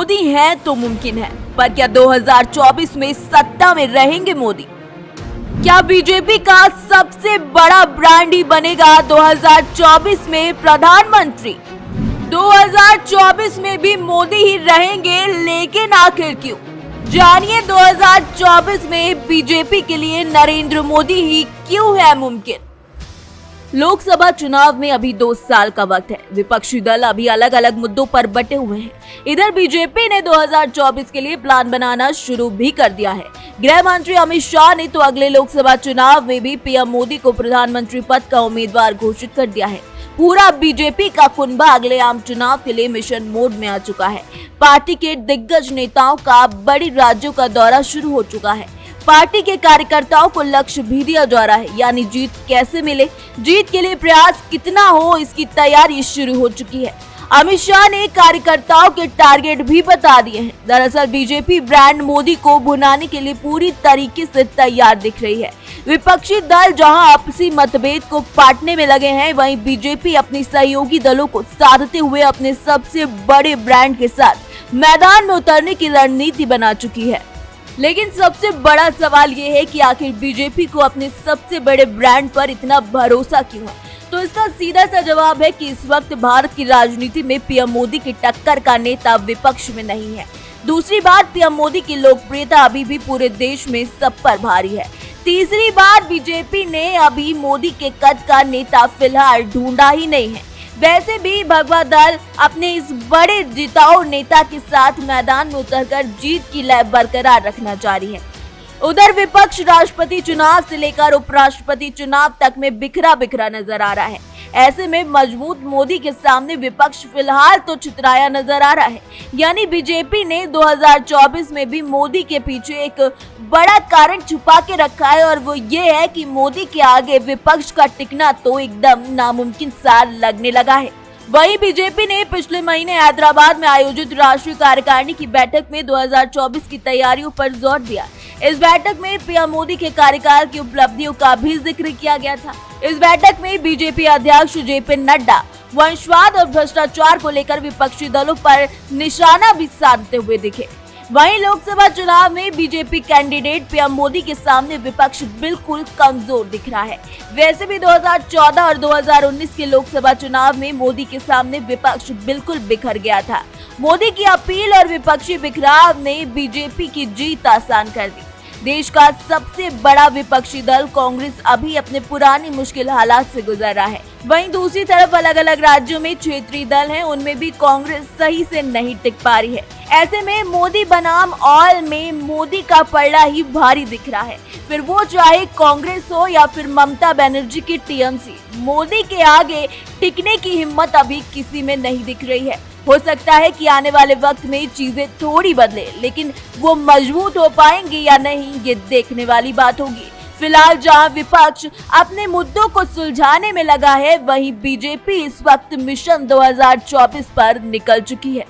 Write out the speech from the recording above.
मोदी हैं तो मुमकिन है, पर क्या 2024 में सत्ता में रहेंगे मोदी? क्या बीजेपी का सबसे बड़ा ब्रांड ही बनेगा 2024 में प्रधानमंत्री? 2024 में भी मोदी ही रहेंगे, लेकिन आखिर क्यों? जानिए 2024 में बीजेपी के लिए नरेंद्र मोदी ही क्यों है मुमकिन। लोकसभा चुनाव में अभी 2 साल का वक्त है। विपक्षी दल अभी अलग अलग मुद्दों पर बटे हुए हैं। इधर बीजेपी ने 2024 के लिए प्लान बनाना शुरू भी कर दिया है। गृह मंत्री अमित शाह ने तो अगले लोकसभा चुनाव में भी पीएम मोदी को प्रधानमंत्री पद का उम्मीदवार घोषित कर दिया है। पूरा बीजेपी का कुनबा अगले आम चुनाव के लिए मिशन मोड में आ चुका है। पार्टी के दिग्गज नेताओं का बड़ी राज्यों का दौरा शुरू हो चुका है। पार्टी के कार्यकर्ताओं को लक्ष्य भी दिया जा रहा है, यानी जीत कैसे मिले, जीत के लिए प्रयास कितना हो, इसकी तैयारी शुरू हो चुकी है। अमित शाह ने कार्यकर्ताओं के टारगेट भी बता दिए हैं। दरअसल बीजेपी ब्रांड मोदी को भुनाने के लिए पूरी तरीके से तैयार दिख रही है। विपक्षी दल जहां आपसी मतभेद को पाटने में लगे हैं, वहीं बीजेपी अपनी सहयोगी दलों को साधते हुए अपने सबसे बड़े ब्रांड के साथ मैदान में उतरने की रणनीति बना चुकी है। लेकिन सबसे बड़ा सवाल ये है कि आखिर बीजेपी को अपने सबसे बड़े ब्रांड पर इतना भरोसा क्यों है? तो इसका सीधा सा जवाब है कि इस वक्त भारत की राजनीति में पीएम मोदी की टक्कर का नेता विपक्ष में नहीं है। दूसरी बात, पीएम मोदी की लोकप्रियता अभी भी पूरे देश में सब पर भारी है। तीसरी बात, बीजेपी ने अभी मोदी के कद का नेता फिलहाल ढूंढा ही नहीं है। वैसे भी भगवा दल अपने इस बड़े जिताऊ नेता के साथ मैदान में उतरकर जीत की लय बरकरार रखना जारी है। उधर विपक्ष राष्ट्रपति चुनाव से लेकर उपराष्ट्रपति चुनाव तक में बिखरा बिखरा नजर आ रहा है। ऐसे में मजबूत मोदी के सामने विपक्ष फिलहाल तो चितराया नजर आ रहा है। यानी बीजेपी ने 2024 में भी मोदी के पीछे एक बड़ा कारण छुपा के रखा है, और वो ये है कि मोदी के आगे विपक्ष का टिकना तो एकदम नामुमकिन सा लगने लगा है। वहीं बीजेपी ने पिछले महीने हैदराबाद में आयोजित राष्ट्रीय कार्यकारिणी की बैठक में 2024 की तैयारियों पर जोर दिया। इस बैठक में पीएम मोदी के कार्यकाल की उपलब्धियों का भी जिक्र किया गया था। इस बैठक में बीजेपी अध्यक्ष जेपी नड्डा वंशवाद और भ्रष्टाचार को लेकर विपक्षी दलों पर निशाना भी साधते हुए दिखे। वहीं लोकसभा चुनाव में बीजेपी कैंडिडेट पीएम मोदी के सामने विपक्ष बिल्कुल कमजोर दिख रहा है। वैसे भी 2014 और 2019 के लोकसभा चुनाव में मोदी के सामने विपक्ष बिल्कुल बिखर गया था। मोदी की अपील और विपक्षी बिखराव ने बीजेपी की जीत आसान कर दी। देश का सबसे बड़ा विपक्षी दल कांग्रेस अभी अपने पुरानी मुश्किल हालात से गुजर रहा है। वहीं दूसरी तरफ अलग अलग राज्यों में क्षेत्रीय दल हैं, उनमें भी कांग्रेस सही से नहीं टिक पा रही है। ऐसे में मोदी बनाम ऑल में मोदी का पलड़ा ही भारी दिख रहा है। फिर वो चाहे कांग्रेस हो या फिर ममता बनर्जी की टीएमसी, मोदी के आगे टिकने की हिम्मत अभी किसी में नहीं दिख रही है। हो सकता है कि आने वाले वक्त में चीजें थोड़ी बदले, लेकिन वो मजबूत हो पाएंगे या नहीं, ये देखने वाली बात होगी। फिलहाल जहां विपक्ष अपने मुद्दों को सुलझाने में लगा है, वहीं बीजेपी इस वक्त मिशन 2024 पर निकल चुकी है।